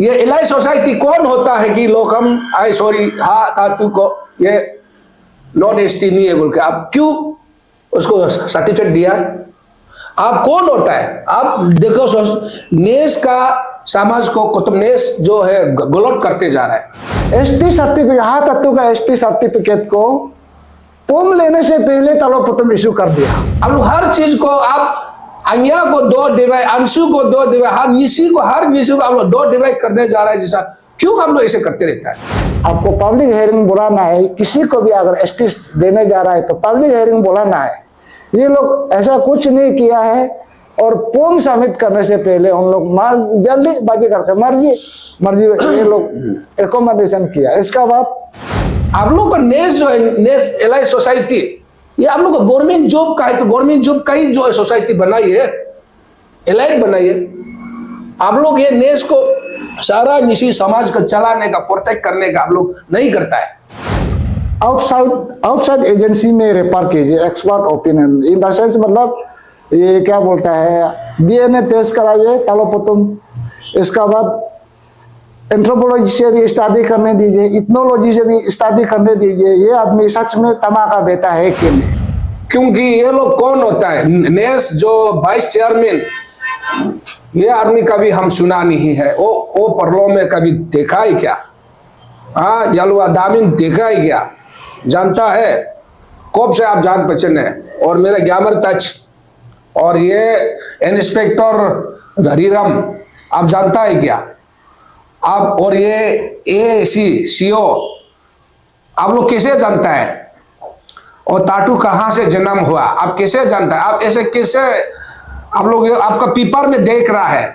ये elite society कौन होता है कि लोग हम आई सॉरी हाँ तातू को ये नॉन एसटी नहीं है बोल के आप क्यों उसको सर्टिफिकेट दिया है? आप कौन होता है? आप देखो नेस का समाज को तो नेस जो है गलत करते जा रहा है। एसटी सर्टिफिकेट हाँ तत्व का एसटी सर्टिफिकेट को पोम लेने से पहले तालोपुतम इशू कर दिया। अब हर चीज को आप अन्या को दो डिवाइड, अंशु को दो डिवाइड, हर निशी को आप लोग दो डिवाइड करने जा रहा है जैसा क्यों हम लोग ऐसे करते रहता है? आपको पब्लिक हेयरिंग बुलाना है, किसी को भी अगर एसटी देने जा रहा है तो पब्लिक हेयरिंग बुलाना है। ये लोग ऐसा कुछ नहीं किया है और पोम सबमिट करने से पहले उन लोग जल्दीबाजी करके मर्जी ये लोग रिकमेंडेशन किया। इसका बाद आप लोग का नेस जो है नेस एलाइट सोसाइटी ये आप लोग का गवर्नमेंट जॉब का है, तो गवर्नमेंट जॉब का ही जो सोसाइटी बनाई है एलाइट बनाई है। आप लोग ये नेस को सारा निशी समाज को चलाने का प्रोटेक्ट करने का आप लोग नहीं करता है। आउटसाइड एजेंसी में रेफर कीजिए expert opinion in the sense, मतलब ये क्या बोलता है डीएनए टेस्ट कराइए तालोपुतम, इसका बाद एंथ्रोपोलॉजी से भी स्टडी करने दीजिए, इथनोलॉजी से भी स्टडी करने दीजिए ये आदमी सच में तमाका बेटा है कि नहीं। क्योंकि ये लोग कौन होता है नेस जो वाइस चेयरमैन, ये आदमी कभी हम सुना नहीं है। वो परलो में कभी देखा ही क्या? हाँ यलवा दामिन देखा ही क्या? जानता है कब से आप जान पहचान है। और मेरा ग्यामर टच और ये इंस्पेक्टर हरीराम आप जानता है क्या आप? और ये एसी सीओ आप लोग कैसे जानता है? और टाटू कहाँ से जन्म हुआ आप कैसे जानता है? आप ऐसे कैसे आप लोग आपका पेपर में देख रहा है,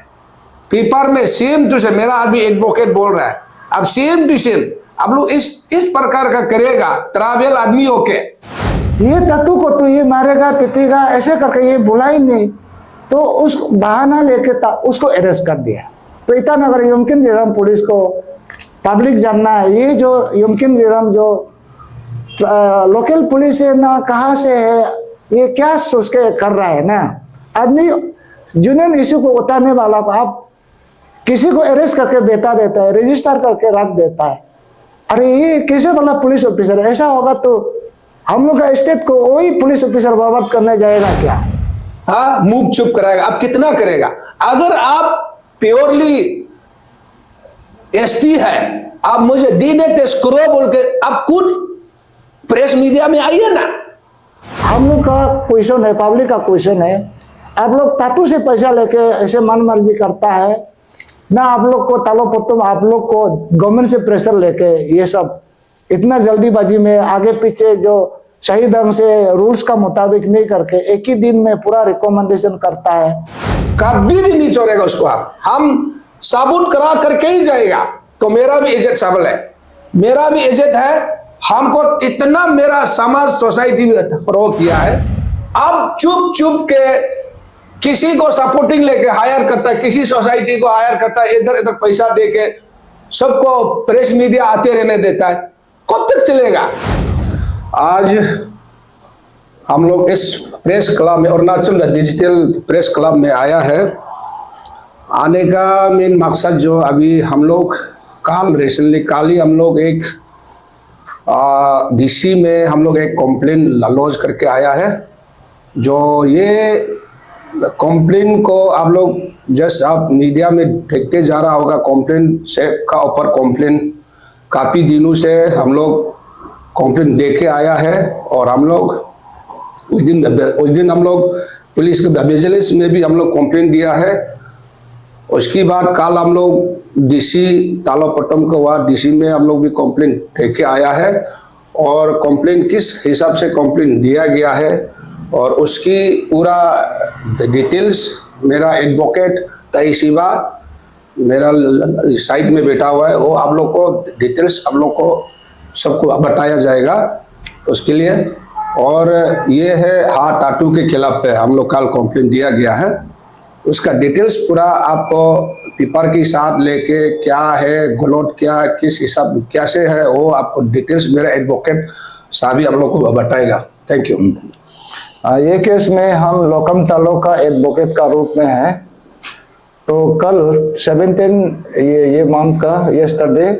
पेपर में सेम टू सेम मेरा आदमी एडवोकेट बोल रहा है, अब सेम टू सेम आप लोग इस प्रकार का करेगा ट्रैवल आदमी होके ये तत्व को तो ये मारेगा पीटेगा ऐसे करके ये बुला ही नहीं, तो उस बहाना लेके उसको अरेस्ट कर दिया। तो ईटानगर यमकिन विराम पुलिस को पब्लिक जानना है ये जो यमकिन विराम जो लोकल पुलिस है ना कहाँ से है ये क्या सोच के कर रहा है ना। आदमी जुनून इशू को उतारने वाला को आप किसी को अरेस्ट करके बेटा देता है, रजिस्टर करके रख देता है। अरे ये कैसे वाला पुलिस ऑफिसर? ऐसा होगा तो हम लोग का स्टेट को वही पुलिस ऑफिसर बर्बाद करने जाएगा क्या? हाँ मुंह चुप कराएगा। अब कितना करेगा? अगर आप प्योरली एसटी है आप मुझे डीएनए टेस्ट करो बोल के आप खुद प्रेस मीडिया में आइए ना। हम लोग का क्वेश्चन है, पब्लिक का क्वेश्चन है। आप लोग तातू से पैसा लेके ऐसे मन मर्जी करता है ना। आप लोग को तालोपुतम आप लोग को गवर्नमेंट से प्रेशर लेके ये सब इतना जल्दीबाजी में आगे पीछे जो सही ढंग से रूल्स का मुताबिक नहीं करके एक ही दिन में पूरा रिकमेंडेशन करता है। कभी भी नहीं छोड़ेगा उसको। हम साबुत करा करके ही जाएगा। तो मेरा भी इज्जत सबल है, मेरा भी इज्जत है। हमको इतना मेरा समाज सोसाइटी भी फरोग किया है। अब चुप चुप के किसी को सपोर्टिंग लेके हायर करता है, किसी सोसाइटी को हायर करता है, इधर इधर पैसा देके सबको प्रेस मीडिया आते रहने देता है। कब तक चलेगा? आज हम लोग इस प्रेस क्लब में अरुणाचल डिजिटल प्रेस क्लब में आया है। आने का मेन मकसद जो अभी हम लोग काल ही हम लोग एक डीसी में हम लोग एक कंप्लेन लॉन्च करके आया है। जो ये कंप्लेन को आप लोग जस्ट आप मीडिया में देखते जा रहा होगा, कंप्लेन से का ऊपर कंप्लेन काफ़ी दिनों से हम लोग कंप्लेन देके आया है। और हम लोग उस दिन हम लोग पुलिस के विजिलेंस में भी हम लोग कंप्लेन दिया है। उसके बाद कल हम लोग डीसी तालोपुतम को हुआ, डीसी में हम लोग भी कंप्लेन देके आया है। और कंप्लेन किस हिसाब से कंप्लेन दिया गया है और उसकी पूरा डिटेल्स मेरा एडवोकेट तयशिवा मेरा साइड में बैठा हुआ है, वो आप लोग को डिटेल्स आप लोग को सबको बताया जाएगा उसके लिए। और ये है हाँ टाटू के खिलाफ हम लोग कल कंप्लेंट दिया गया है, उसका डिटेल्स पूरा आपको पेपर के साथ लेके क्या है गलत क्या किस हिसाब कैसे है वो आपको डिटेल्स मेरा एडवोकेट साहब ही आप लोग को बताएगा। Thank you. ये केस में हम लोकम तालुका एडवोकेट का रूप में है। तो कल 17 ये मंथ का यस्टरडे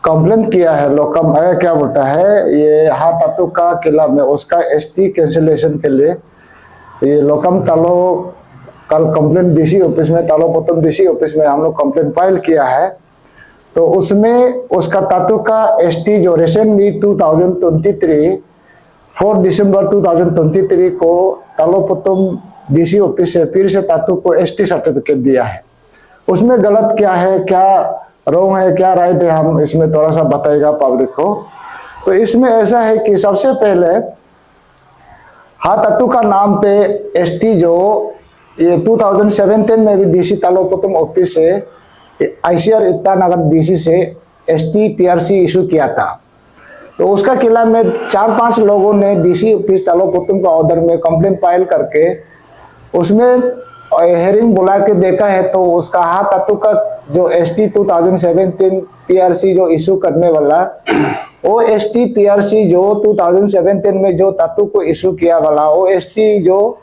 कंप्लेंट किया है लोकम क्या बोलता है ये हाथातू का किला में उसका एसटी कैंसिलेशन के लिए ये लोकम तालो कल कंप्लेंट डीसी ऑफिस में तालो पोतम डीसी ऑफिस में हम लोग कंप्लेंट फाइल किया है। तो उसमें उसका तातू का एसटी जो रिसेंटली 2023 4 दिसंबर 2023 को तालो पोतम डीसी ऑफिस से फिर से तातू को एसटी सर्टिफिकेट दिया है। उसमें गलत क्या है, क्या रॉन्ग है, क्या राइट है, हम इसमें थोड़ा सा बताएगा पब्लिक को। तो इसमें ऐसा है कि सबसे पहले हाथातू का नाम पे एसटी जो ये 2017 में भी डीसी तालोपोतम ऑफिस से आईसीआर ईटानगर डीसी से एसटी पीआरसी इशू किया था। तो उसका किला में 4-5 लोगों ने डीसी ऑफिस तालोपोतम का ऑर्डर में कंप्लेंट फाइल करके उसमें हेयरिंग बुला के देखा है। तो उसका हाथातू का जो एसटी 2017 पीआरसी जो इशू करने वाला वो एसटी पीआरसी जो 2017 में जो तातू को इशू किया वाला वो एसटी जो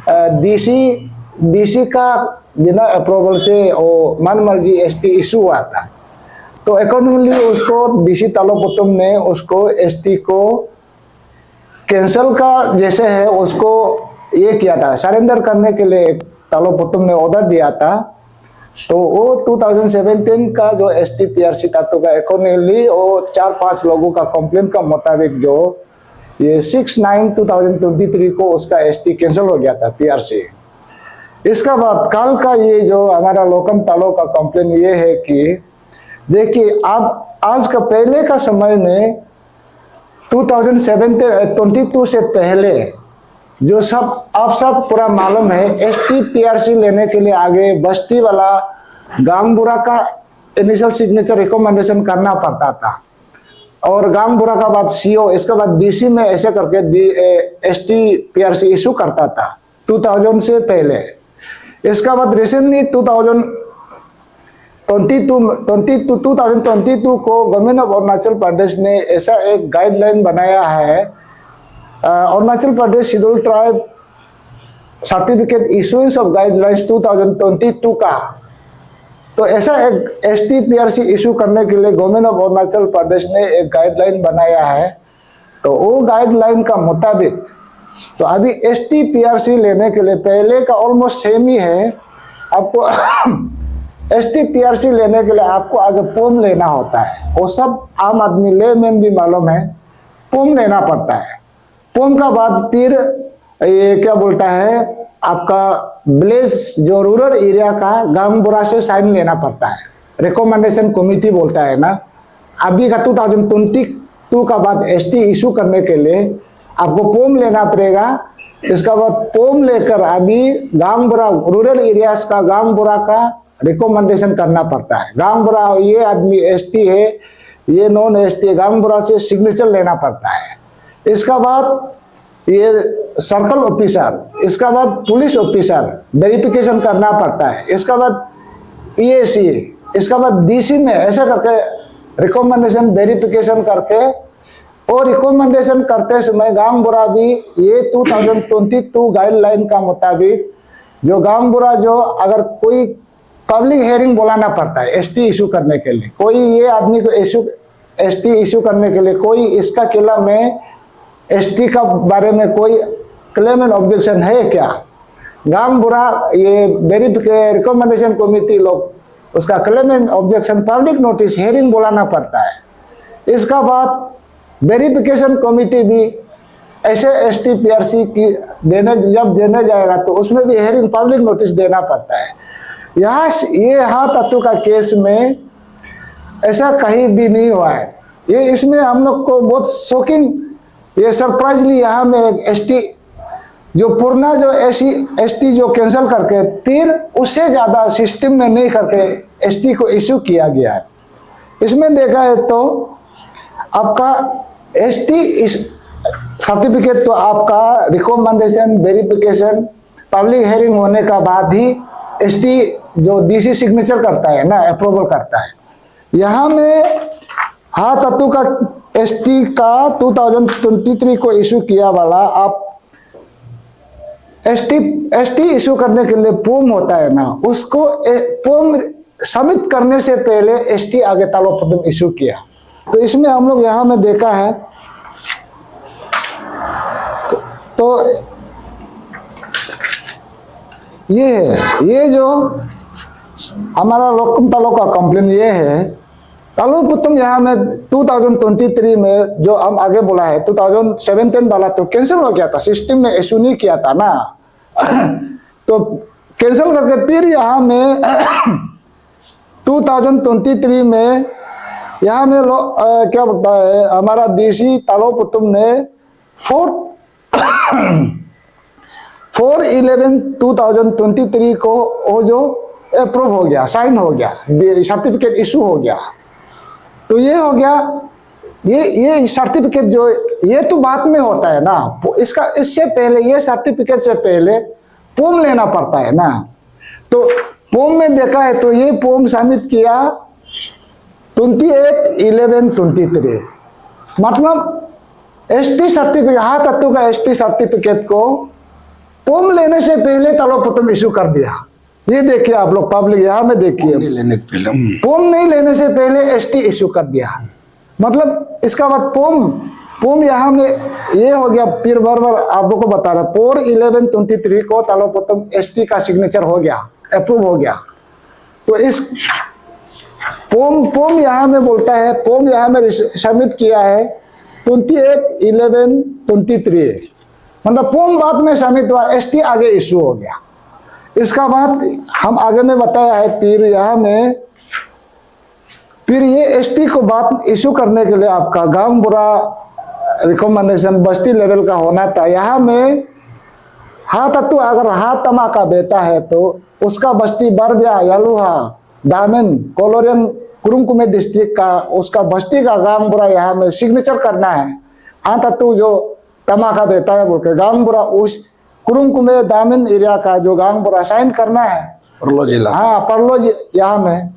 डीसी का बिना अप्रूवल से वो मन मर्जी एसटी इशू हुआ था। तो अकॉर्डिंगली उसको डीसी तालोपोतम ने उसको एसटी को कैंसल का जैसे है उसको ये किया था, सरेंडर करने के लिए तालोपोतम ने ऑर्डर दिया था। तो वो 2017 का जो एसटी पीआरसी तातू का अकॉर्डिंगली वो 4-5 लोगों का कंप्लेंट का मुताबिक जो ये 6/9/2023 को उसका एसटी कैंसिल हो गया था पीआरसी। इसका बाद कल का ये जो हमारा लोकम तालो का कंप्लेंट ये है कि देखिए अब आज का पहले का समय में 2022 से पहले जो सब आप सब पूरा मालूम है एसटी पीआरसी लेने के लिए आगे बस्ती वाला गांगबुरा का इनिशियल सिग्नेचर रिकमेंडेशन करना पड़ता था और गांगबुरा का बाद सीओ इसके बाद डीसी में ऐसे करके एसटी पीआरसी इशू करता था 2000 से पहले। इसका बाद रिसेंटली 2022 को गवर्नमेंट ऑफ अरुणाचल प्रदेश ने ऐसा एक गाइडलाइन बनाया है Arunachal Pradesh schedule tribe certificate issuance of guidelines 2022 का। तो ऐसा एक एसटी पीआरसी इशू करने के लिए गवर्नमेंट ऑफ अरुणाचल प्रदेश ने एक गाइडलाइन बनाया है। तो वो गाइडलाइन का मुताबिक तो अभी एसटी पीआरसी लेने के लिए पहले का ऑलमोस्ट सेम ही है। आपको एसटी पीआरसी लेने के लिए आपको आगे फॉर्म लेना होता है, वो सब आम आदमी लेमैन भी मालूम है, फॉर्म लेना पड़ता है। फॉर्म का बाद फिर ये क्या बोलता है आपका विलेज जो रूरल एरिया का गांगबुरा से साइन लेना पड़ता है, रिकमेंडेशन कमेटी बोलता है ना। अभी का 2022 का बाद एसटी इशू करने के लिए आपको फॉर्म लेना पड़ेगा। इसका बाद फॉर्म लेकर अभी गांगबुरा रूरल एरियाज का गांगबुरा का रिकमेंडेशन करना पड़ता है। गांगबुरा ये आदमी एसटी है, ये नॉन एसटी गांगबुरा से सिग्नेचर लेना पड़ता है। इसका बाद ये सर्कल ऑफिसर, इसका बाद पुलिस ऑफिसर वेरिफिकेशन करना पड़ता है। इसका बाद ईएसी, इसका बाद डीसी में ऐसा करके रिकमेंडेशन वेरिफिकेशन करके और रिकमेंडेशन करते समय गांगबुरा भी ये 2022 गाइडलाइन का मुताबिक जो गांगबुरा जो अगर कोई पब्लिक हेयरिंग बुलाना पड़ता है एसटी इशू करने के लिए, कोई ये आदमी को एसटी इशू करने के लिए कोई इसका किला में एसटी का बारे में कोई क्लेम एंड ऑब्जेक्शन है क्या, गांगबुरा ये रिकमेंडेशन कमेटी लोग उसका claim and objection public notice hearing बुलाना पड़ता है। इसका बाद वेरिफिकेशन कमेटी भी ऐसे एसटी पीआरसी की जब देने जाएगा तो उसमें भी हेयरिंग पब्लिक नोटिस देना पड़ता है। यहाँ ये हाथातू का केस में ऐसा कहीं भी नहीं हुआ है। ये इसमें हम लोग को बहुत शॉकिंग ये सरप्राइजली यहाँ में एक एसटी जो पुराना जो एसटी जो कैंसिल करके फिर उससे ज्यादा सिस्टम में नहीं करके एसटी को इशू किया गया है। इसमें देखा है तो आपका एसटी सर्टिफिकेट तो आपका रिकमेंडेशन वेरिफिकेशन पब्लिक हेयरिंग होने का बाद ही एसटी जो डीसी सिग्नेचर करता है ना, अप्रूवल करता है। यहाँ में हाथातू का एसटी का 2023 को इशू किया वाला आप एसटी इशू करने के लिए फॉर्म होता है ना, उसको फॉर्म सबमिट करने से पहले एसटी आगे तालोपत्र इशू किया। तो इसमें हम लोग यहाँ में देखा है तो ये है, ये जो हमारा लोकम तालो का कंप्लेन ये है, तालोपुतम यहाँ में 2023 में जो हम आगे बोला है 2017 वाला तो कैंसिल हो गया था, सिस्टम में इशू नहीं किया था ना तो कैंसिल करके फिर यहाँ में 2023 में यहाँ में क्या बोलता है हमारा डीसी तालोपुतम ने 4/11/2023 को वो जो अप्रूव हो गया, साइन हो गया, सर्टिफिकेट इशू हो गया। तो ये हो गया, ये सर्टिफिकेट जो ये तो बाद में होता है ना, इसका इससे पहले ये सर्टिफिकेट से पहले फॉर्म लेना पड़ता है ना। तो फॉर्म में देखा है तो ये फॉर्म सबमिट किया 28/11/23, मतलब एसटी सर्टिफिकेट, हाँ तत्व का एसटी सर्टिफिकेट को फॉर्म लेने से पहले तालोपुतम इशू कर दिया। ये देखिए आप लोग पब्लिक यहाँ में देखिए, फॉर्म नहीं लेने से पहले एसटी इशू कर दिया, मतलब इसका बाद फॉर्म यहाँ में ये हो गया। फिर बार आप लोग को बता रहा 4/11/23 को तालोपुतम एसटी का सिग्नेचर हो गया, अप्रूव हो गया। तो इस फॉर्म यहाँ में बोलता है, फॉर्म यहाँ में सबमिट किया है 28/11/23, मतलब फॉर्म बाद में सबमिट हुआ, एसटी आगे इशू हो गया। इसका बाद हम आगे में बताया है, फिर यहाँ में फिर ये एसटी को बात इशू करने के लिए आपका गांव बुरा रिकमेंडेशन बस्ती लेवल का होना था। यहाँ में हाँ तत्व अगर हाँ तमा का बेटा है तो उसका बस्ती बरबिया यालुहा दामन कोलोरियन कुरुंकुमे डिस्ट्रिक्ट का उसका बस्ती का गांव बुरा यहाँ में सिग्नेचर करना है। हाँ तत्व जो तमा का बेटा है बोल के गांव बुरा उस कुरुंकुमे दामन एरिया का जो गांव बुरा साइन करना है, परलो जिला, हाँ परलो यहाँ में।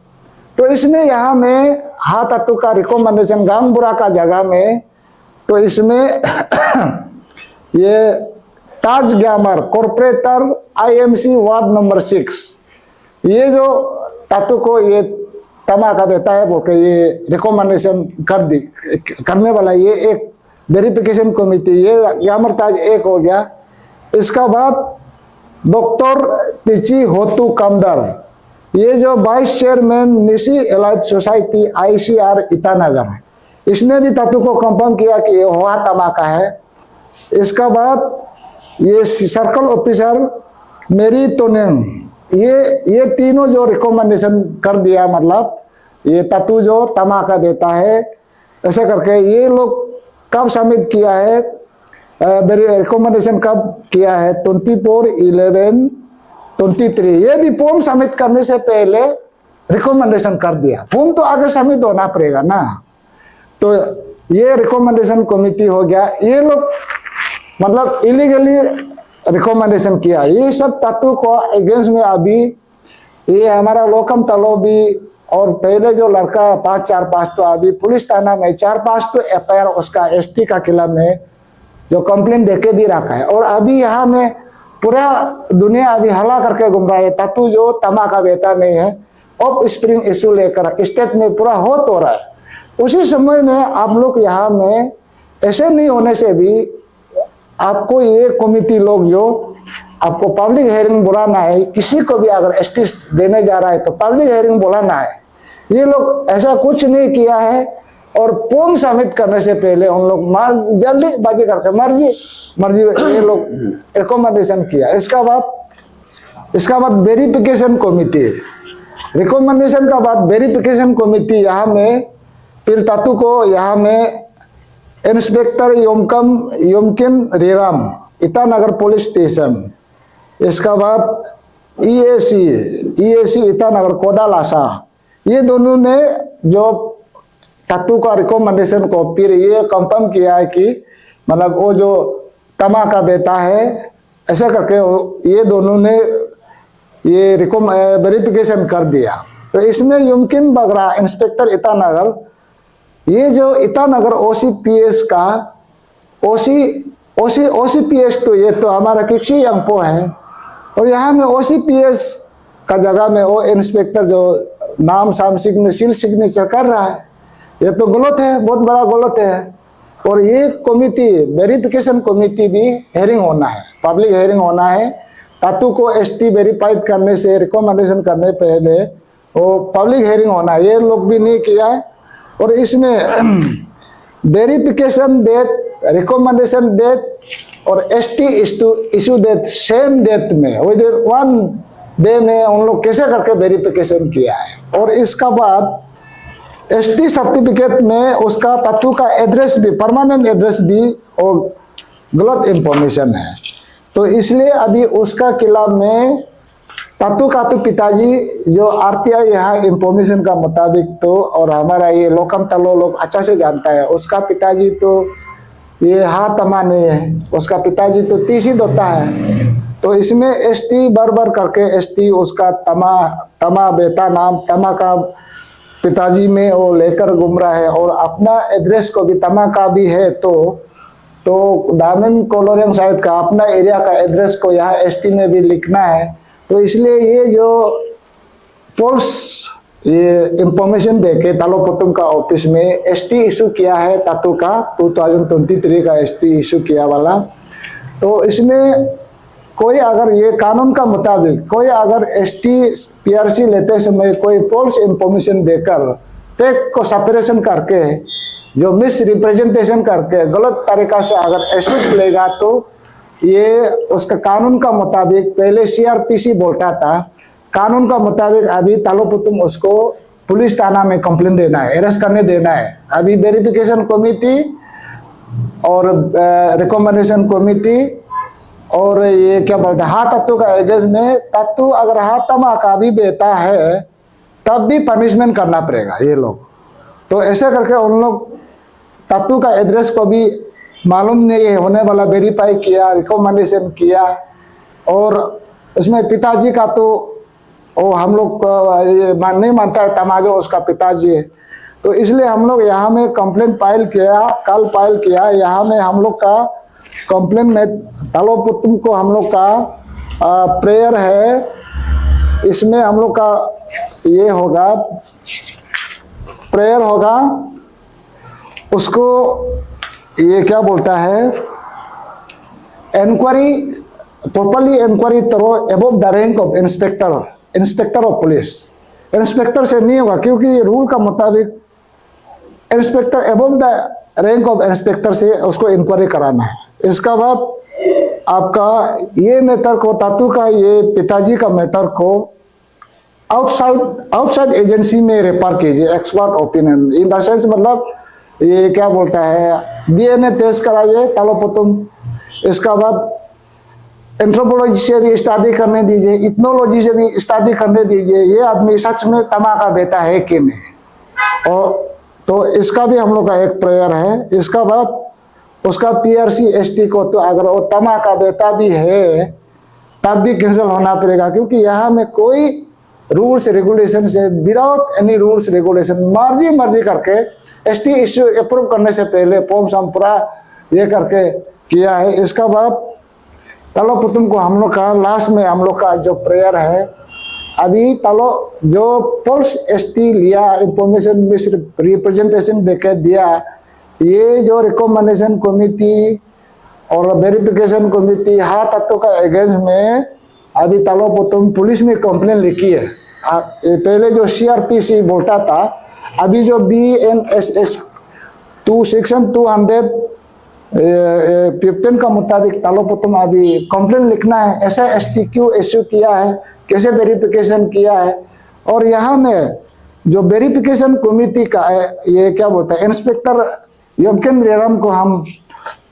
तो इसमें यहाँ में हाँ तत्व का रिकमेंडेशन गांव बुरा का जगह में, तो इसमें ये ताज ग्यामर कॉर्पोरेटर आईएमसी वार्ड नंबर 6 ये जो तत्व को ये तमा का देता है बोल के ये रिकमेंडेशन करने वाला ये एक वेरिफिकेशन कमेटी, ये ग्यामर ताज एक हो गया। इसका बाद डॉक्टर टिची होतु कमदर ये जो vice chairman Nishi elite society ICR Itanagar, इसने भी तत्व को कंफर्म किया कि ये हुआ तमा का है। इसका बाद ये सर्कल ऑफिसर मेरी तोनेम ये तीनों जो रिकमेंडेशन कर दिया, मतलब ये तत्व जो तमा का बेटा है ऐसे करके ये लोग कब सबमिट किया है, रिकमेंडेशन कब किया है 24/11/23। ये भी फॉर्म सबमिट करने से पहले रिकमेंडेशन कर दिया, फॉर्म तो आगे सबमिट होना पड़ेगा ना। तो ये रिकमेंडेशन कमेटी हो गया, ये लोग मतलब इलीगली रिकमेंडेशन किया। ये सब तत्व को अगेंस्ट में अभी ये हमारा लोकम तलो भी और पहले जो लड़का 545 तो अभी पुलिस थाना में 4-5 तो एफआईआर उसका एसटी का खिलाफ में जो कंप्लेंट देके भी रखा है। और अभी यहाँ में पूरा दुनिया अभी हला करके घूम रहा है, तत्व जो तमा का बेटा नहीं है, ऑफ स्प्रिंग इशू लेकर स्टेट में पूरा हो रहा है। उसी समय में आप लोग यहाँ में ऐसे नहीं होने से भी आपको ये कमिटी लोग जो आपको पब्लिक हेयरिंग बुलाना है, किसी को भी अगर एसटी देने जा रहा है तो पब्लिक हेयरिंग बुलाना है। ये लोग ऐसा कुछ नहीं किया है और फॉर्म सबमिट करने से पहले हम लोग जल्दीबाजी करके मर्जी ये लोग रिकमेंडेशन किया। इसका बाद वेरिफिकेशन कमिटी, रिकमेंडेशन का बाद वेरिफिकेशन कमिटी यहाँ में फिर तत्व को यहाँ में इंस्पेक्टर योमकिन रीराम ईटानगर पुलिस स्टेशन, इसका बाद ईएसी ईटानगर कोदालासा, ये दोनों ने जो तत्व का रिकमेंडेशन को फिर ये कंफर्म किया है कि मतलब वो जो तमा का बेटा है ऐसा करके ये दोनों ने ये वेरिफिकेशन कर दिया। तो इसमें युमकिन बगरा इंस्पेक्टर ईटानगर, ये जो ईटानगर ओसीपीएस का ओसी OCPS तो ये तो हमारा किक्सी यंगपो है, और यहाँ में OCPS का जगह में वो इंस्पेक्टर जो नाम साम सिग्नेचर कर रहा है, ये तो गलत है, बहुत बड़ा गलत है। और ये कमिटी वेरिफिकेशन कमिटी भी हेयरिंग होना है, पब्लिक हेयरिंग होना है। तातू को ST वेरीफाइड करने से रिकमेंडेशन करने पहले वो पब्लिक हेयरिंग होना है, ये लोग भी नहीं किया है। और इसमें वेरिफिकेशन डेट, रिकमेंडेशन डेट और ST issue date same date में विद 1 डे में उन लोग कैसे करके वेरिफिकेशन किया है। और इसका बाद ST सर्टिफिकेट में उसका तातू का एड्रेस भी, परमानेंट एड्रेस भी और गलत इंफॉर्मेशन है। तो इसलिए अभी उसका खिलाफ में तातू का तो पिताजी जो RTI यहाँ इंफॉर्मेशन का मुताबिक तो, और हमारा ये लोकम तलो लोग अच्छा से जानता है, उसका पिताजी तो ये हाथ तमा नहीं है, उसका पिताजी तो 30 ही होता है। तो इसमें ST बार करके ST उसका तमा बेटा नाम तमा का पिताजी में वो लेकर घूम रहा है, और अपना एड्रेस को भी तमा का भी है। तो दामिन कोलोरियम साइड का अपना एरिया का एड्रेस को यहाँ ST में भी लिखना है। तो इसलिए ये जो फॉल्स ये इंफॉर्मेशन देके तालोपुतुम का ऑफिस में ST इशू किया है, तातू का 2023 का ST इशू किया वाला। तो इसमें कोई अगर ये कानून का मुताबिक कोई अगर ST PRC लेते समय कोई फॉल्स इंफॉर्मेशन देकर फैक्ट को सेपरेशन करके जो मिस रिप्रेजेंटेशन करके गलत तरीका से अगर ST लेगा, तो ये उसका कानून का मुताबिक पहले CRPC बोलता था, कानून का मुताबिक अभी तालोपुतुम उसको पुलिस थाना में कंप्लेंट देना है, अरेस्ट करने देना है। अभी वेरिफिकेशन कमेटी और रिकमेंडेशन कमेटी और ये क्या बोलते हैं हाथ तत्व का एजेंस में तत्व अगर हाथ तमा का भी बेटा है तब भी पनिशमेंट करना पड़ेगा ये लोग। तो ऐसे करके उन लोग तत्व का एड्रेस को भी मालूम नहीं होने वाला वेरीफाई किया, रिकमेंडेशन किया। और उसमें पिताजी का तो वो हम लोग नहीं मानता है, तमाजो उसका पिताजी है। तो इसलिए हम लोग यहाँ में कंप्लेंट फाइल किया, कल फाइल किया। यहाँ में हम लोग का कंप्लेंट में तालोपुतुम को हम लोग का प्रेयर है, इसमें हम लोग का ये होगा प्रेयर होगा, उसको ये क्या बोलता है इंक्वायरी, प्रॉपरली इंक्वायरी करो above the rank of inspector of police. Inspector से नहीं होगा क्योंकि रूल का मुताबिक inspector above the rank of inspector से उसको इंक्वायरी कराना है। इसका बाद आपका ये मैटर को तातू का ये पिताजी का मैटर को आउटसाइड एजेंसी में रेफर कीजिए, expert opinion in the sense, मतलब ये क्या बोलता है DNA टेस्ट कराइए तालोपुतुम। इसका बाद एंथ्रोपोलॉजी से भी स्टडी करने दीजिए, इथनोलॉजी से भी स्टडी करने दीजिए, ये आदमी सच में तमा का बेटा है कि नहीं। और तो इसका भी हम लोग का एक प्रेयर है। इसका बाद उसका PRC ST को तो अगर वो तमा का बेटा भी है तब भी कैंसिल होना पड़ेगा, क्योंकि यहाँ में कोई रूल्स रेगुलेशन से विदाउट एनी रूल्स रेगुलेशन मर्जी करके ST इश्यू अप्रूव करने से पहले फॉर्म हम पूरा ये करके किया है। इसका बाद तालोपुतुम को हम लोग का लास्ट में हम लोग का जो प्रेयर है, अभी तालो जो फॉल्स ST लिया इंफॉर्मेशन मिस रिप्रेजेंटेशन देके दिया, ये जो रिकमेंडेशन कमेटी और वेरिफिकेशन कमेटी हाथ तत्व का अगेंस्ट में अभी तालोपुतुम पुलिस में कंप्लेन लिखी है। पहले जो CRPC बोलता था, अभी जो BNSS 2 सेक्शन 215 का मुताबिक तालोपुतुम अभी कंप्लेन लिखना है, ऐसा ST क्यों इश्यू किया है, कैसे वेरिफिकेशन किया है। और यहाँ में जो वेरिफिकेशन कमेटी का ये क्या बोलता है इंस्पेक्टर यमकेंद्र रेराम को हम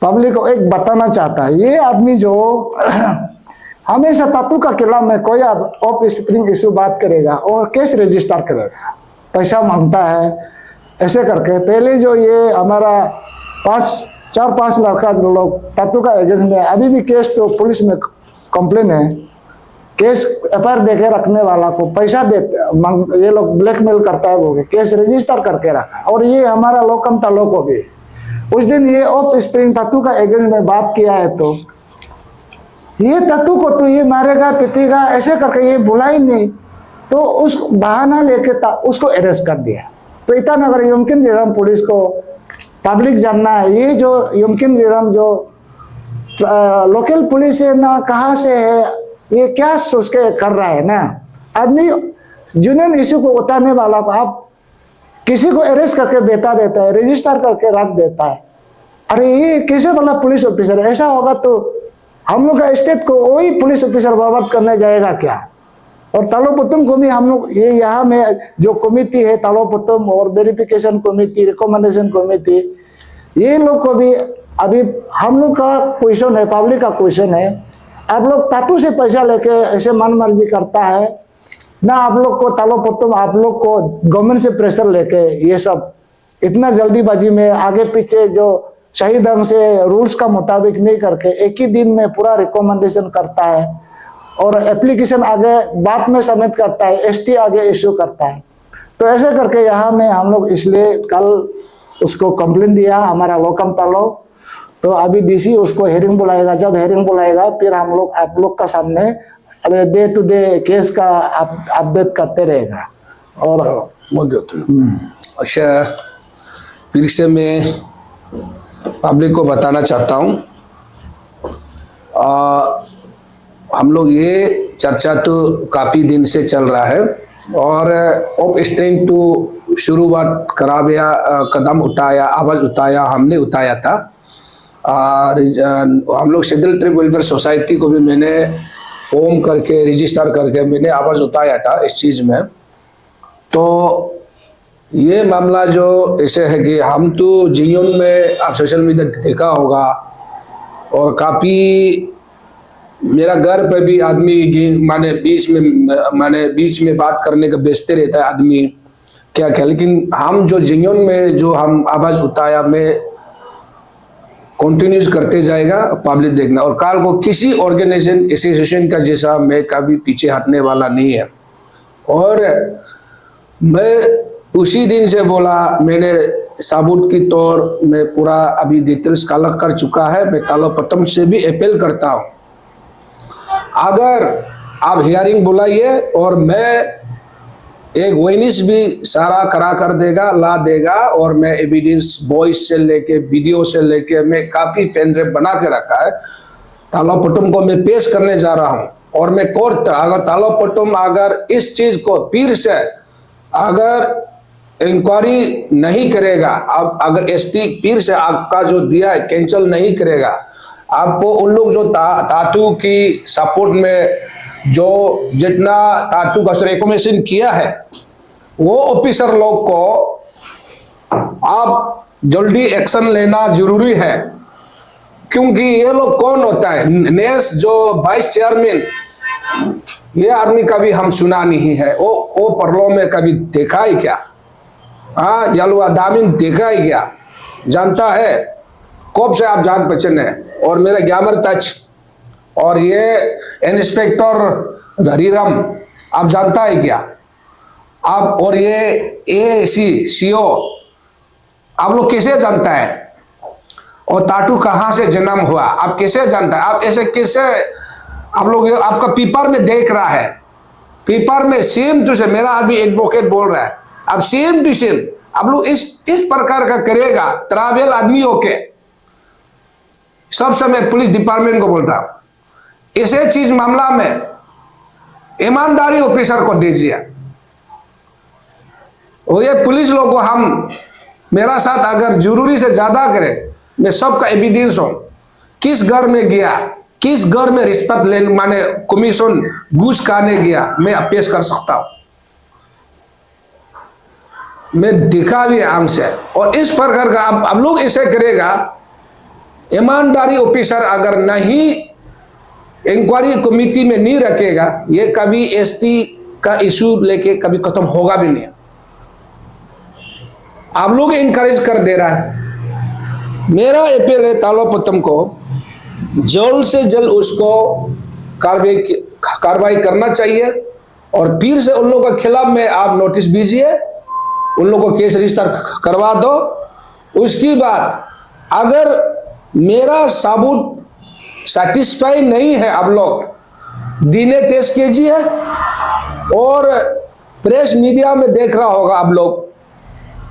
पब्लिक को एक बताना चाहता है, ये आदमी जो हमेशा तातू का खिलाफ में कोई ऑफ स्प्रिंग इशू बात करेगा और केस रजिस्टर करेगा, पैसा मांगता है ऐसे करके। पहले जो ये हमारा 4-5 लड़का लोग तातू का एजेंट में अभी भी केस तो पुलिस में कंप्लेन है, केस FIR देके रखने वाला को पैसा दे ये लोग ब्लैकमेल करता है, वो केस रजिस्टर करके रखा। और ये हमारा लोकम तालो को भी उस दिन ये ऑफ स्प्रिंग तत्व का अगेंस्ट में बात किया है, तो ये तत्व को तो ये मारेगा पीटेगा ऐसे करके ये बोला ही नहीं, तो उस बहाना लेके उसको अरेस्ट कर दिया। तो ईटानगर यमकिन जिरम पुलिस को पब्लिक जानना है, ये जो यमकिन जिरम जो लोकल पुलिस है ना, कहाँ से है, ये क्या सोच के कर रहा है ना। आदमी जुनून इश्यू को उतारने वाला को आप किसी को अरेस्ट करके बेटा देता है, रजिस्टर करके रख देता है। अरे ये कैसे वाला पुलिस ऑफिसर है? ऐसा होगा तो हम लोग का स्टेट को वही पुलिस ऑफिसर बर्बाद करने जाएगा क्या? और तालोपुतम को भी हम लोग ये यहाँ में जो कमेटी है तालोपुतम और वेरिफिकेशन कमेटी, रिकमेंडेशन कमेटी, ये लोग को भी अभी हम लोग का क्वेश्चन है, पब्लिक का क्वेश्चन है, आप लोग तातू से पैसा लेके ऐसे मन मर्जी करता है ना। आप लोग को तालोपुतम आप लोग को गवर्नमेंट से प्रेशर लेके ये सब इतना जल्दीबाजी में आगे पीछे जो सही ढंग से रूल्स का मुताबिक नहीं करके एक ही दिन में पूरा रिकमेंडेशन करता है और एप्लीकेशन आगे बाद में सबमिट करता है, एसटी आगे इश्यू करता है। तो ऐसे करके यहाँ में हम लोग इसलिए कल उसको कंप्लेंट दिया हमारा लोकम तालो। तो अभी डीसी उसको हेयरिंग बुलाएगा, जब हेयरिंग बुलाएगा फिर हम लोग आप लोग का सामने डे टू डे केस का अपडेट करते रहेगा। और अच्छा, फिर से मैं पब्लिक को बताना चाहता हूँ, हम लोग ये चर्चा तो काफ़ी दिन से चल रहा है और ऑफ स्ट्रिंग टू शुरुआत कराया, कदम उठाया, आवाज़ उठाया, हमने उठाया था। हम लोग शेड्यूल ट्राइब वेलफेयर सोसाइटी को भी मैंने फॉर्म करके रजिस्टर करके मैंने आवाज़ उठाया था इस चीज़ में। तो ये मामला जो ऐसे है कि हम तो जीवन में आप सोशल मीडिया देखा होगा और काफ़ी मेरा घर पे भी आदमी माने बीच में बात करने का बेचते रहता है आदमी क्या क्या, लेकिन हम जो जीवन में जो हम आवाज़ उठाया मैं कंटिन्यूस करते जाएगा, पब्लिक देखना। और काल को किसी ऑर्गेनाइजेशन एसोसिएशन का जैसा मैं कभी पीछे हटने वाला नहीं है। और मैं उसी दिन से बोला, मैंने साबुत की तौर में पूरा अभी डिटेल्स कलेक्ट कर चुका है। मैं तालोपतम से भी अपील करता हूँ, अगर आप हियरिंग बुलाइए और मैं एक वॉइस भी सारा करा कर देगा, ला देगा, और मैं एविडेंस वॉइस से लेके वीडियो से लेके मैं काफ़ी पेन ड्राइव बना के रखा है। तालोपतम को मैं पेश करने जा रहा हूँ और मैं कोर्ट अगर तालोपतम अगर इस चीज़ को फिर से अगर इंक्वायरी नहीं करेगा, अब अगर एसटी फिर से आपका जो दिया है कैंसिल नहीं करेगा, आपको उन लोग जो तातू की सपोर्ट में जो जितना तातू का रिकमेंडेशन किया है वो ऑफिसर लोग को आप जल्दी एक्शन लेना जरूरी है। क्योंकि ये लोग कौन होता है, नेस जो वाइस चेयरमैन, ये आदमी कभी हम सुना नहीं है, वो परलो में कभी देखा ही क्या? हाँ, यलवा दामिन देखा ही क्या? जानता है कब से आप जान पहचान है। और मेरा ग्यामर टच और ये इंस्पेक्टर हरीराम आप जानता है क्या आप? और ये एसी सीओ आप लोग कैसे जानता है? और ताटू कहाँ से जन्म हुआ आप कैसे जानता है? आप ऐसे कैसे आप लोग आपका पेपर में देख रहा है, पेपर में सेम टू सेम, मेरा आदमी एडवोकेट बोल रहा है, अब सेम टू सेम आप लोग इस प्रकार का करेगा ट्रैवल आदमी होके। सब समय पुलिस डिपार्टमेंट को बोलता हूं, ऐसे चीज मामला में ईमानदारी ऑफिसर को दीजिए। और ये पुलिस लोग को हम मेरा साथ अगर जरूरी से ज्यादा करें, मैं सबका एविडेंस हूं, किस घर में गया, किस घर में रिश्वत लेने माने कमीशन घूस खाने गया, मैं पेश कर सकता हूं, मैं दिखा भी आंख से। और इस प्रकार का अब लोग ऐसे करेगा, ईमानदारी ऑफिसर अगर नहीं इंक्वायरी कमेटी में नहीं रखेगा, ये कभी एसटी का इशू लेके कभी खत्म होगा भी नहीं। आप लोग इनकरेज कर दे रहा है। मेरा अपील है तालोपतम को जल्द से जल्द उसको कार्रवाई करना चाहिए और फिर से उन लोगों के खिलाफ में आप नोटिस दीजिए, उन लोगों को केस रजिस्टर करवा दो। उसकी बाद अगर मेरा सबूत सेटिस्फाई नहीं है, आप लोग दिने तेज कीजिए। और प्रेस मीडिया में देख रहा होगा आप लोग,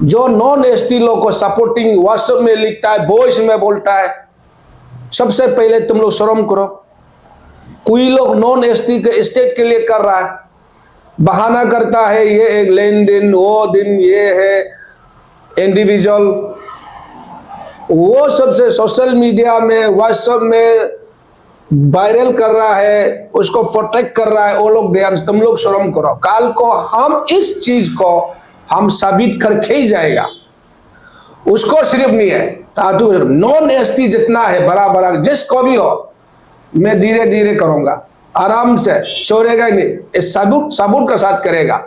जो नॉन एसटी लोग को सपोर्टिंग व्हाट्सएप में लिखता है, वॉइस में बोलता है, सबसे पहले तुम लोग शर्म करो। कोई लोग नॉन एसटी के स्टेट के लिए कर रहा है, बहाना करता है, ये एक लेन देन, वो दिन ये है इंडिविजुअल, वो सबसे सोशल मीडिया में व्हाट्सएप में वायरल कर रहा है, उसको प्रोटेक्ट कर रहा है। वो लोग तुम लोग शर्म करो। कल को हम इस चीज को हम साबित करके ही जाएगा। उसको सिर्फ नहीं है, नॉन एसटी जितना है बड़ा बड़ा जिसको भी हो, मैं धीरे धीरे करूंगा, आराम से, छोड़ेगा ही नहीं, इस सबूत के साथ करेगा।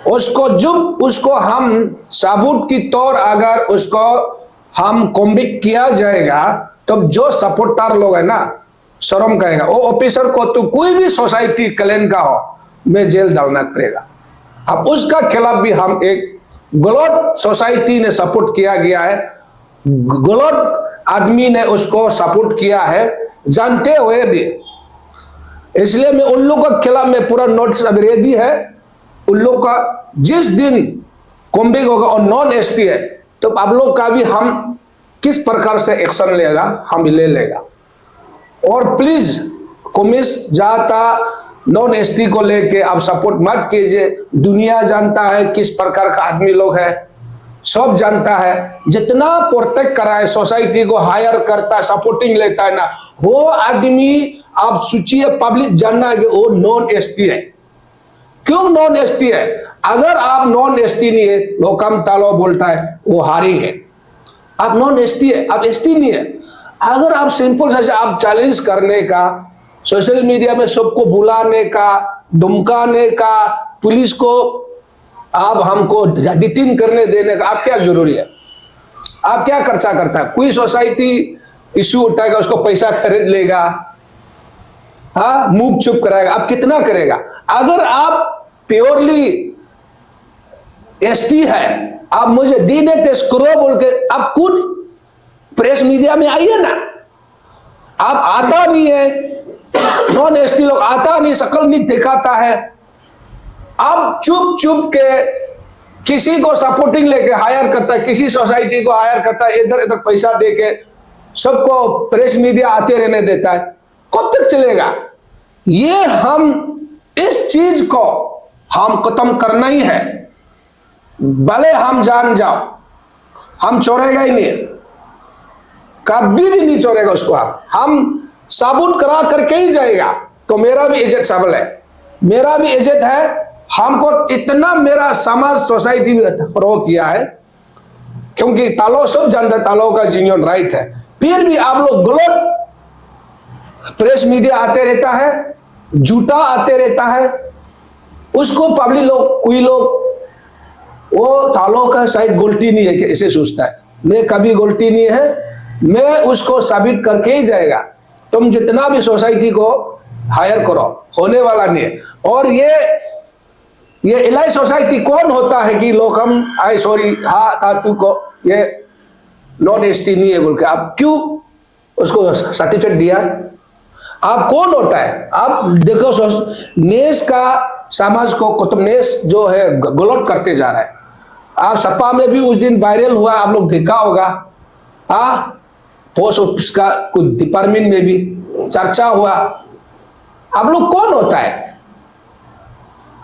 उसको जब उसको हम सबूत की तौर अगर उसको हम कॉन्विक्ट किया जाएगा, तो जो सपोर्टर लोग है ना, शर्म कहेगा। वो ऑफिसर को तो कोई भी सोसाइटी कल्याण का हो, में जेल डालना पड़ेगा। अब उसका खिलाफ भी हम एक गलत सोसाइटी ने सपोर्ट किया गया है, गलत आदमी ने उसको सपोर्ट किया है जानते हुए भी। इसलिए मैं उन लोगों के खिलाफ में पूरा नोटिस अब रेडी है। उन लोग का जिस दिन कॉम्बिंग होगा और नॉन एसटी है, तो आप लोग का भी हम किस प्रकार से एक्शन लेगा, हम ले लेगा। और प्लीज कमिस जाता नॉन एसटी को लेके आप सपोर्ट मत कीजिए। दुनिया जानता है किस प्रकार का आदमी लोग है, सब जानता है। जितना प्रोटेक्ट करा है, सोसाइटी को हायर करता है, सपोर्टिंग लेता है ना, वो आदमी आप सोचिए, पब्लिक जानना है कि वो नॉन एसटी है। क्यों नॉन एसटी है? अगर आप नॉन एसटी नहीं है, लोकम तालो बोलता है वो हारी है। आप नॉन एसटी है, आप एसटी नहीं है। अगर आप सिंपल से आप चैलेंज करने का, सोशल मीडिया में सबको बुलाने का, धमकाने का, पुलिस को आप हमको डिटेन करने देने का, आप क्या जरूरी है? आप क्या खर्चा करता है? कोई सोसाइटी इश्यू उठाएगा, उसको पैसा खरीद लेगा, हाँ, मुंह चुप कराएगा। आप कितना करेगा? अगर आप प्योरली एसटी है, आप मुझे दीने तेज करो बोल के आप खुद प्रेस मीडिया में आइए ना। आप आता नहीं है, नॉन एसटी लोग आता नहीं, शकल नहीं दिखाता है, आप चुप चुप के किसी को सपोर्टिंग लेके हायर करता है, किसी सोसाइटी को हायर करता है, इधर इधर पैसा देके सबको प्रेस मीडिया आते रहने देता है। कब तक चलेगा ये? हम इस चीज को हम खत्म करना ही है, भले हम जान जाओ, हम छोड़ेगा ही नहीं, कभी भी नहीं छोड़ेगा उसको। हम साबुत करा करके ही जाएगा। तो मेरा भी इज्जत सबल है, मेरा भी इज्जत है। हमको इतना मेरा समाज सोसाइटी भी प्रो किया है, क्योंकि तालो सब जानते हैं तालो का जेन्युइन राइट है। फिर भी आप लोग गलत प्रेस मीडिया आते रहता है, झूठा आते रहता है, उसको पब्लिक लोग, कोई लोग वो तालो का शायद गलती नहीं है कि ऐसे सोचता है। मैं कभी गलती नहीं है, मैं उसको साबित करके ही जाएगा। तुम जितना भी सोसाइटी को हायर करो, होने वाला नहीं है। और ये इलाही सोसाइटी कौन होता है कि लोग हम आई सॉरी हाँ तातू को ये नॉन एसटी नहीं है बोल के आप क्यों उसको सर्टिफिकेट दिया? आप कौन होता है? आप देखो नेस का समाज को तुम नेस जो है गलत करते जा रहा है। आप सपा में भी उस दिन वायरल हुआ, आप लोग देखा होगा, हाँ, पोस्ट ऑफिस का कुछ डिपार्टमेंट में भी चर्चा हुआ। आप लोग कौन होता है?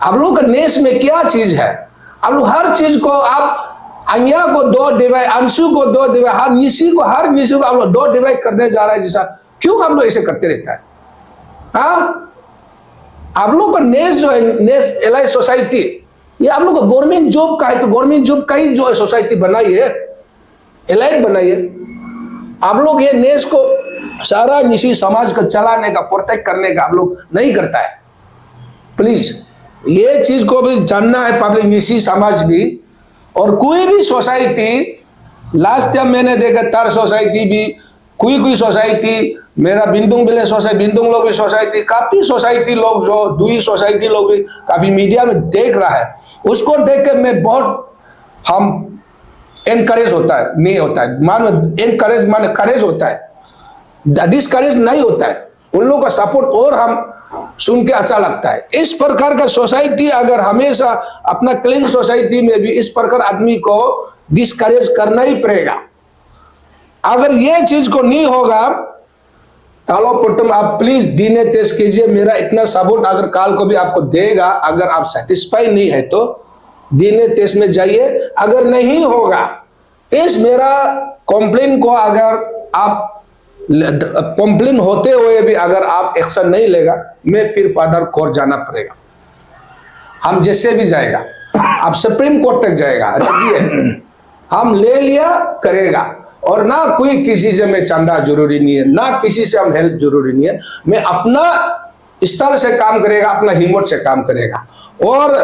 आप लोग का नेस में क्या चीज है? आप लोग हर चीज को आप अन्या को दो डिवाइड, अंशु को दो डिवाइड, हर निशी को आप लोग दो डिवाइड करने जा रहा है जैसा। क्यों आप लोग ऐसे करते रहता है? हाँ, आप लोग का नेस जो है, नेस एलाइ सोसाइटी, ये आप लोग का गवर्नमेंट जॉब का है, तो गवर्नमेंट जॉब का ही जो है सोसाइटी बनाई है, एलाइट बनाई है। आप लोग ये नेस को सारा निशी समाज को चलाने का, प्रोटेक्ट करने का आप लोग नहीं करता है। प्लीज ये चीज को भी जानना है पब्लिक, निशी समाज भी। और कोई भी सोसाइटी, लास्ट टाइम मैंने देखा तार सोसाइटी भी, कोई सोसाइटी, मेरा बिंदुंग बिले सोसाइटी, बिंदुंग लोग भी सोसाइटी, काफी सोसाइटी लोग जो दुई सोसाइटी लोग भी काफी मीडिया में देख रहा है। उसको देख के मैं बहुत हम एनकरेज होता है, नहीं होता है। मान एनकरेज मान करेज होता है, डिसकरेज नहीं होता है। उन लोगों का सपोर्ट और हम सुन के अच्छा लगता है। इस प्रकार का सोसाइटी अगर हमेशा अपना क्लीन सोसाइटी में भी इस प्रकार आदमी को डिसकरेज करना ही पड़ेगा। अगर ये चीज को नहीं होगा, तालोपट्टम आप प्लीज दीने टेस्ट कीजिए। मेरा इतना सपोर्ट अगर काल को भी आपको देगा, अगर आप सेटिस्फाई नहीं है तो दीने टेस्ट में जाइए। अगर नहीं होगा, इस मेरा कंप्लेन को अगर आप कंप्लेन होते हुए भी अगर आप एक्शन नहीं लेगा, मैं फिर फर्दर कोर्ट जाना पड़ेगा। हम जैसे भी जाएगा, आप सुप्रीम कोर्ट तक जाएगा, रखिए हम ले लिया करेगा। और ना कोई किसी से मैं चंदा जरूरी नहीं है, ना किसी से हम हेल्प जरूरी नहीं है। मैं अपना स्तर से काम करेगा, अपना हिम्मत से काम करेगा। और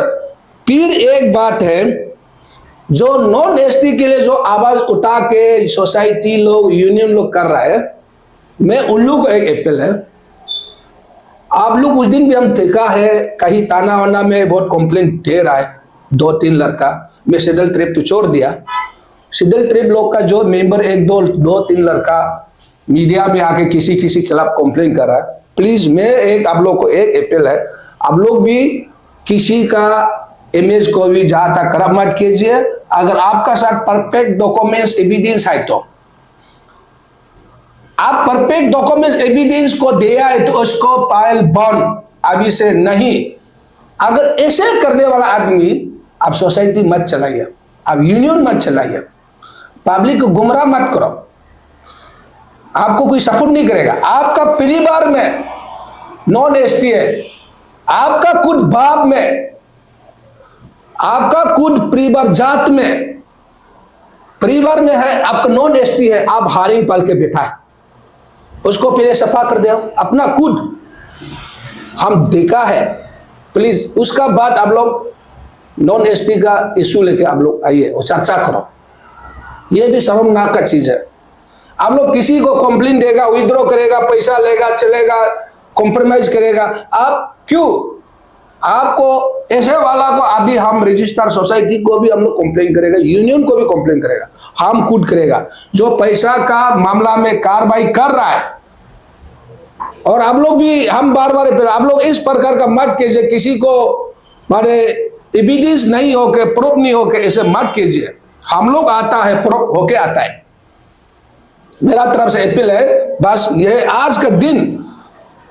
फिर एक बात है, जो नॉन एसटी के लिए जो आवाज उठा के सोसाइटी लोग, यूनियन लोग कर रहा है, मैं उन लोग को एक अपील है। आप लोग उस दिन भी हम देखा है, कहीं ताना वाना में बहुत कंप्लेंट दे रहा है 2-3 लड़का। मैं सिदल ट्रिप तो छोड़ दिया, सिदल ट्रिप लोग का जो मेंबर 1-2-3 लड़का मीडिया में आके किसी खिलाफ कंप्लेंट कर रहा है। प्लीज मैं आप लोग को एक अपील है, आप लोग भी किसी का इमेज को भी जहां तक खराब मत कीजिए। अगर आपका साथ परफेक्ट डॉक्यूमेंट्स एविडेंस है तो आप परफेक्ट डॉक्यूमेंट्स एविडेंस को दिया है तो उसको पायल बंद अभी से नहीं। अगर ऐसे करने वाला आदमी, आप सोसाइटी मत चलाइए, आप यूनियन मत चलाइए, पब्लिक को गुमराह मत करो। आपको कोई सपोर्ट नहीं करेगा। आपका परिवार में नॉन एसटी है, आपका खुद बाप में, आपका खुद परिवार जात में परिवार में है, आपका नॉन एसटी है, आप हारिंग पाल के बैठा है, उसको पहले सफा कर दो अपना खुद। हम देखा है, प्लीज उसका बाद आप लोग नॉन एसटी का इशू लेके आप लोग आइए और चर्चा करो। ये भी शर्मनाक का चीज है। आप लोग किसी को कंप्लेंट देगा, विड्रॉ करेगा, पैसा लेगा, चलेगा, कॉम्प्रोमाइज करेगा। आप क्यों? आपको ऐसे वाला को अभी हम रजिस्टर सोसाइटी को भी हम लोग कंप्लेन करेगा, यूनियन को भी कंप्लेन करेगा, हम खुद करेगा। जो पैसा का मामला में कार्रवाई कर रहा है, और आप लोग भी हम बार बार आप लोग इस प्रकार का मत कीजिए। किसी को मारे एविडेंस नहीं होके, प्रूफ नहीं होके ऐसे मत कीजिए। हम लोग आता है, प्रूफ होके आता है। मेरा तरफ से अपील है, बस ये आज का दिन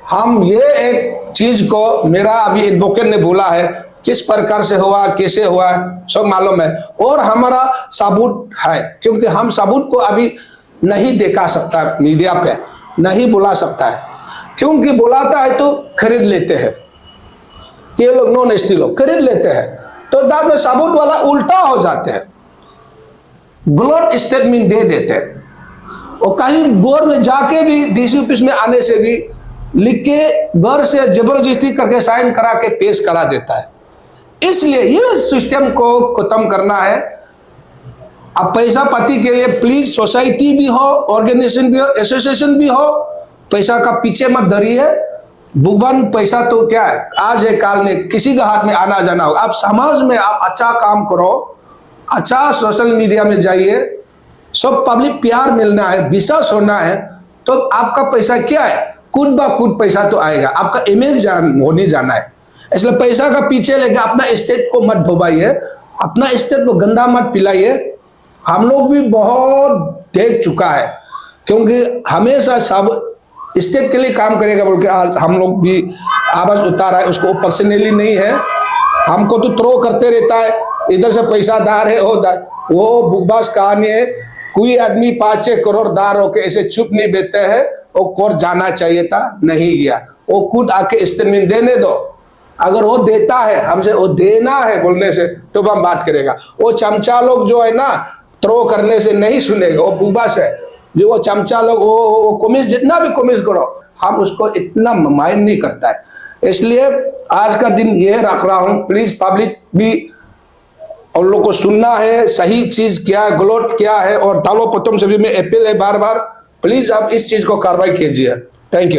हम ये एक चीज को, मेरा अभी एडवोकेट ने बोला है किस प्रकार से हुआ, कैसे हुआ, सब मालूम है। और हमारा सबूत है, क्योंकि हम सबूत को अभी नहीं दिखा सकता, मीडिया पे नहीं बुला सकता है, क्योंकि बुलाता है तो खरीद लेते हैं ये लोग, नॉन एसटी लोग खरीद लेते हैं, तो बाद में सबूत वाला उल्टा हो जाते हैं, गलत स्टेटमेंट दे देते हैं। और कहीं गौर में जाके भी डीसी ऑफिस में आने से भी लिख के घर से जबरदस्ती करके साइन करा के पेश करा देता है। इसलिए ये सिस्टम को खत्म करना है। अब पैसा पाती के लिए प्लीज सोसाइटी भी हो, ऑर्गेनाइजेशन भी हो, एसोसिएशन भी हो, पैसा का पीछे मत धरिए। भुगवान पैसा तो क्या है, आज है काल में किसी का हाथ में आना जाना हो। आप समाज में आप अच्छा काम करो, अच्छा सोशल मीडिया में जाइए, सब पब्लिक प्यार मिलना है, विश्वास होना है, तो आपका पैसा क्या है, खुद ब खुद पैसा तो आएगा। आपका इमेज होने जाना है। इसलिए पैसा का पीछे लेके अपना स्टेट को मत डुबाइए, अपना स्टेट को गंदा मत पिलाइए। हम लोग भी बहुत देख चुका है, क्योंकि हमेशा सब स्टेट के लिए काम करेगा बोल के आज हम लोग भी आवाज उतारा है। उसको पर्सनली नहीं है, हमको तो थ्रो करते रहता है, इधर से पैसा दार है, वो बुकबास कहानी है। कोई आदमी 5-6 करोड़ दार होके ऐसे चुप नहीं बैठते हैं। वो कोर्ट जाना चाहिए था, नहीं गया। वो खुद आके स्टेटमेंट देने दो। अगर वो देता है, हमसे वो देना है बोलने से, तो हम बात करेगा। वो चमचा लोग जो है ना, थ्रो करने से नहीं सुनेगा। वो बुकबास है जो वो चमचा लोग, वो कॉमिस, जितना भी कॉमिस करो, हम उसको इतना माइंड नहीं करता है। इसलिए आज का दिन ये रख रहा हूं, प्लीज पब्लिक भी और लोग को सुनना है, सही चीज क्या है, गलत क्या है। और तालोपट्टम से भी मैं अपील है बार बार, प्लीज आप इस चीज को कार्रवाई कीजिए। Thank you.